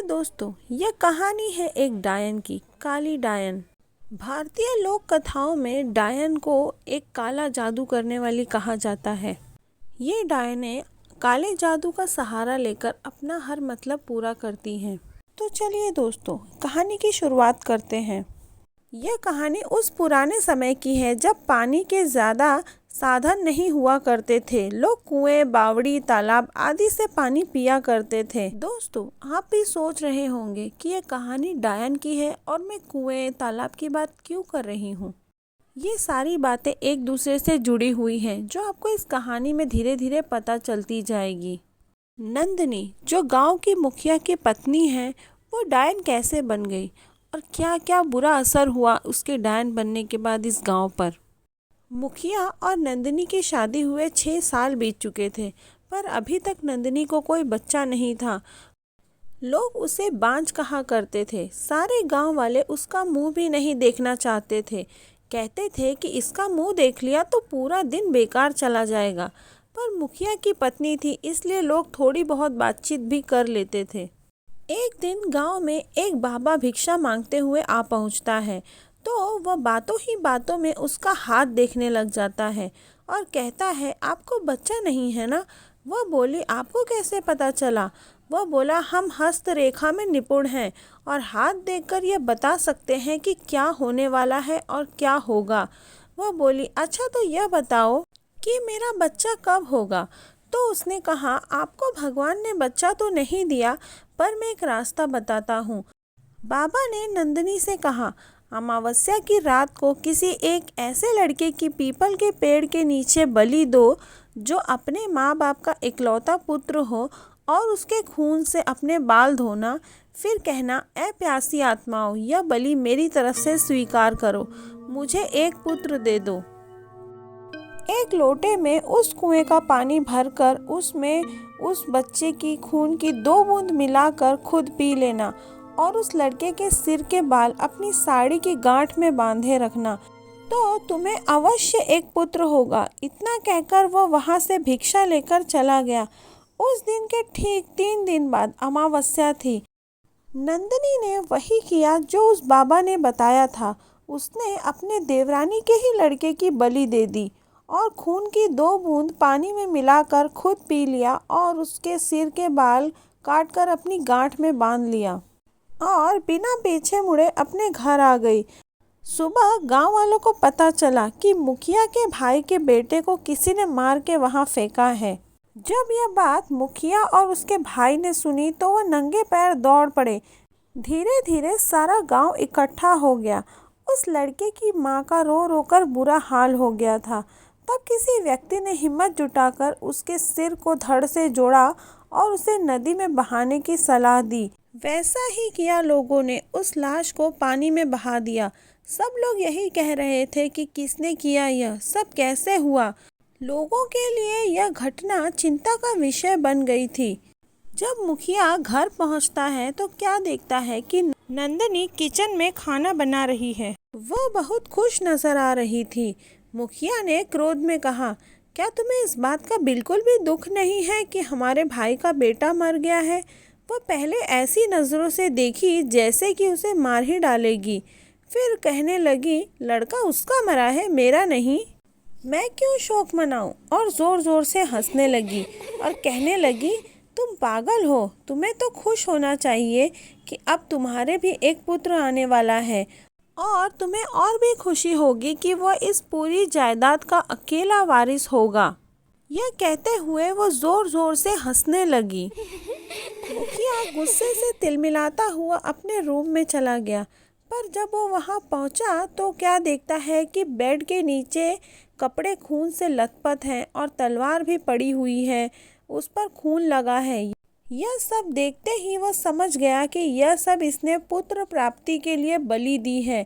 दोस्तों, यह कहानी है एक डायन की, काली डायन। भारतीय लोक कथाओं में डायन को एक काला जादू करने वाली कहा जाता है। ये डायनें काले जादू का सहारा लेकर अपना हर मतलब पूरा करती हैं। तो चलिए दोस्तों, कहानी की शुरुआत करते हैं। यह कहानी उस पुराने समय की है जब पानी के ज़्यादा साधन नहीं हुआ करते थे। लोग कुएं, बावड़ी, तालाब आदि से पानी पिया करते थे। दोस्तों, आप भी सोच रहे होंगे कि यह कहानी डायन की है और मैं कुएं, तालाब की बात क्यों कर रही हूँ। ये सारी बातें एक दूसरे से जुड़ी हुई हैं, जो आपको इस कहानी में धीरे धीरे पता चलती जाएगी। नंदिनी, जो गांव की मुखिया की पत्नी है, वो डायन कैसे बन गई और क्या क्या बुरा असर हुआ उसके डायन बनने के बाद इस गांव पर। मुखिया और नंदिनी की शादी हुए 6 साल बीत चुके थे, पर अभी तक नंदिनी को कोई बच्चा नहीं था। लोग उसे बांझ कहा करते थे। सारे गांव वाले उसका मुंह भी नहीं देखना चाहते थे। कहते थे कि इसका मुंह देख लिया तो पूरा दिन बेकार चला जाएगा। पर मुखिया की पत्नी थी, इसलिए लोग थोड़ी बहुत बातचीत भी कर लेते थे। एक दिन गांव में एक बाबा भिक्षा मांगते हुए आ पहुंचता है, तो वह बातों ही बातों में उसका हाथ देखने लग जाता है और कहता है, आपको बच्चा नहीं है ना। वह बोली, आपको कैसे पता चला। वह बोला, हम हस्तरेखा में निपुण हैं और हाथ देखकर यह बता सकते हैं कि क्या होने वाला है और क्या होगा। वह बोली, अच्छा तो यह बताओ कि मेरा बच्चा कब होगा। तो उसने कहा, आपको भगवान ने बच्चा तो नहीं दिया, पर मैं एक रास्ता बताता हूँ। बाबा ने नंदिनी से कहा, अमावस्या की रात को किसी एक ऐसे लड़के की पीपल के पेड़ के नीचे बलि दो जो अपने माँ बाप का इकलौता पुत्र हो, और उसके खून से अपने बाल धोना। फिर कहना, ए प्यासी आत्माओं, यह बलि मेरी तरफ से स्वीकार करो, मुझे एक पुत्र दे दो। एक लोटे में उस कुएं का पानी भरकर उसमें उस बच्चे की खून की 2 बूंद मिलाकर खुद पी लेना और उस लड़के के सिर के बाल अपनी साड़ी की गांठ में बांधे रखना, तो तुम्हें अवश्य एक पुत्र होगा। इतना कहकर वह वहां से भिक्षा लेकर चला गया। उस दिन के ठीक 3 दिन बाद अमावस्या थी। नंदिनी ने वही किया जो उस बाबा ने बताया था। उसने अपने देवरानी के ही लड़के की बलि दे दी और खून की 2 बूंद पानी में मिलाकर खुद पी लिया और उसके सिर के बाल काटकर अपनी गांठ में बांध लिया और बिना पीछे मुड़े अपने घर आ गई। सुबह गांव वालों को पता चला कि मुखिया के भाई के बेटे को किसी ने मार के वहां फेंका है। जब यह बात मुखिया और उसके भाई ने सुनी तो वह नंगे पैर दौड़ पड़े। धीरे धीरे सारा गांव इकट्ठा हो गया। उस लड़के की माँ का रो रो कर बुरा हाल हो गया था। तब किसी व्यक्ति ने हिम्मत जुटाकर उसके सिर को धड़ से जोड़ा और उसे नदी में बहाने की सलाह दी। वैसा ही किया लोगों ने। उस लाश को पानी में बहा दिया। सब लोग यही कह रहे थे कि किसने किया, यह सब कैसे हुआ। लोगों के लिए यह घटना चिंता का विषय बन गई थी। जब मुखिया घर पहुंचता है तो क्या देखता है कि नंदिनी किचन में खाना बना रही है। वह बहुत खुश नजर आ रही थी। मुखिया ने क्रोध में कहा, क्या तुम्हें इस बात का बिल्कुल भी दुख नहीं है कि हमारे भाई का बेटा मर गया है। वह पहले ऐसी नज़रों से देखी जैसे कि उसे मार ही डालेगी। फिर कहने लगी, लड़का उसका मरा है, मेरा नहीं। मैं क्यों शोक मनाऊं। और ज़ोर ज़ोर से हंसने लगी और कहने लगी, तुम पागल हो। तुम्हें तो खुश होना चाहिए कि अब तुम्हारे भी एक पुत्र आने वाला है, और तुम्हें और भी खुशी होगी कि वह इस पूरी जायदाद का अकेला वारिस होगा। यह कहते हुए वो जोर जोर से हंसने लगी। मुखिया गुस्से से तिलमिलाता हुआ अपने रूम में चला गया। पर जब वो वहां पहुंचा तो क्या देखता है कि बेड के नीचे कपड़े खून से लथपथ हैं और तलवार भी पड़ी हुई है, उस पर खून लगा है। यह सब देखते ही वह समझ गया कि यह सब इसने पुत्र प्राप्ति के लिए बलि दी है।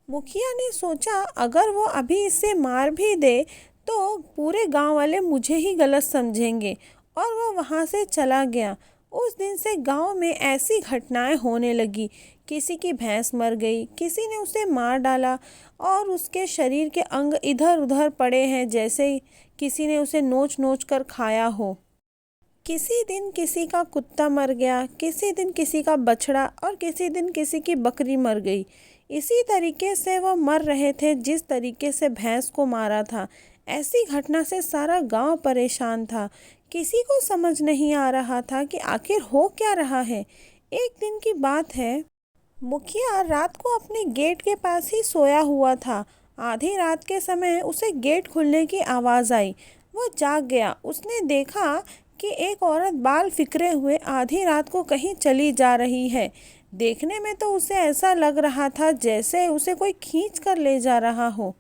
मुखिया ने सोचा, अगर वो अभी इसे मार भी दे तो पूरे गांव वाले मुझे ही गलत समझेंगे, और वह वहां से चला गया। उस दिन से गांव में ऐसी घटनाएं होने लगी। किसी की भैंस मर गई, किसी ने उसे मार डाला और उसके शरीर के अंग इधर उधर पड़े हैं जैसे किसी ने उसे नोच नोच कर खाया हो। किसी दिन किसी का कुत्ता मर गया, किसी दिन किसी का बछड़ा और किसी दिन किसी की बकरी मर गई। इसी तरीके से वो मर रहे थे जिस तरीके से भैंस को मारा था। ऐसी घटना से सारा गांव परेशान था। किसी को समझ नहीं आ रहा था कि आखिर हो क्या रहा है। एक दिन की बात है, मुखिया रात को अपने गेट के पास ही सोया हुआ था। आधी रात के समय उसे गेट खुलने की आवाज़ आई। वो जाग गया। उसने देखा कि एक औरत बाल फिकरे हुए आधी रात को कहीं चली जा रही है। देखने में तो उसे ऐसा लग रहा था जैसे उसे कोई खींच कर ले जा रहा हो।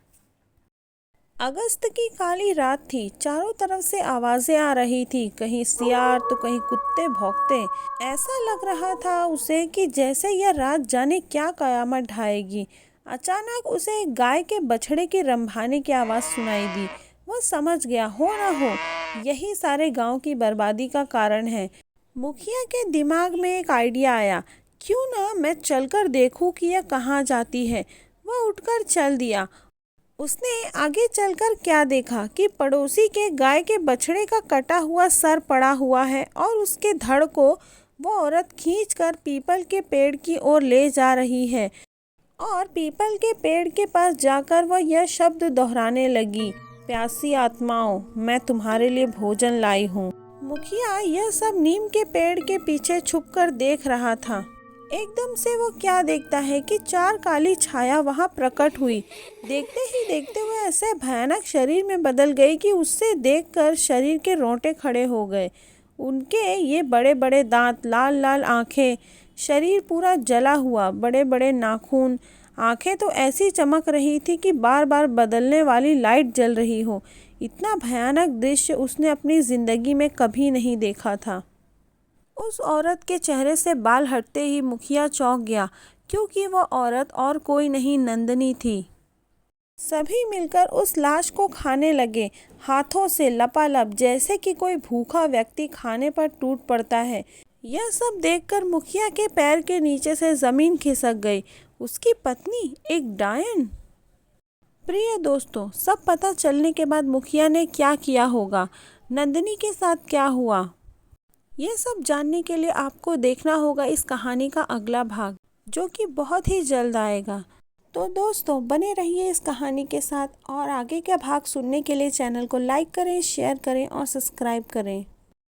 अगस्त की काली रात थी। चारों तरफ से आवाज़ें आ रही थी, कहीं सियार तो कहीं कुत्ते भौंकते। ऐसा लग रहा था उसे कि जैसे यह रात जाने क्या कयामत ढाएगी। अचानक उसे एक गाय के बछड़े के रंभाने की आवाज़ सुनाई दी। वह समझ गया, हो ना हो यही सारे गांव की बर्बादी का कारण है। मुखिया के दिमाग में एक आइडिया आया, क्यों ना मैं चलकर देखूं कि यह कहाँ जाती है। वह उठकर चल दिया। उसने आगे चलकर क्या देखा कि पड़ोसी के गाय के बछड़े का कटा हुआ सर पड़ा हुआ है और उसके धड़ को वो औरत खींचकर पीपल के पेड़ की ओर ले जा रही है। और पीपल के पेड़ के पास जाकर वह यह शब्द दोहराने लगी, प्यासी आत्माओं, मैं तुम्हारे लिए भोजन लाई हूँ। मुखिया यह सब नीम के पेड़ के पीछे छुपकर देख रहा था। एकदम से वो क्या देखता है कि चार काली छाया वहां प्रकट हुई। देखते ही देखते हुए ऐसे भयानक शरीर में बदल गई कि उससे देखकर शरीर के रोंगटे खड़े हो गए। उनके ये बड़े बड़े दांत, लाल लाल आंखें, शरीर पूरा जला हुआ, बड़े बड़े नाखून, आंखें तो ऐसी चमक रही थी कि बार बार बदलने वाली लाइट जल रही हो। इतना भयानक दृश्य उसने अपनी जिंदगी में कभी नहीं देखा था। उस औरत के चेहरे से बाल हटते ही मुखिया चौंक गया, क्योंकि वह औरत और कोई नहीं, नंदनी थी। सभी मिलकर उस लाश को खाने लगे, हाथों से लपालप, जैसे कि कोई भूखा व्यक्ति खाने पर टूट पड़ता है। यह सब देखकर मुखिया के पैर के नीचे से जमीन खिसक गई। उसकी पत्नी एक डायन। प्रिय दोस्तों, सब पता चलने के बाद मुखिया ने क्या किया होगा, नंदनी के साथ क्या हुआ, ये सब जानने के लिए आपको देखना होगा इस कहानी का अगला भाग, जो कि बहुत ही जल्द आएगा। तो दोस्तों, बने रहिए इस कहानी के साथ और आगे का भाग सुनने के लिए चैनल को लाइक करें, शेयर करें और सब्सक्राइब करें।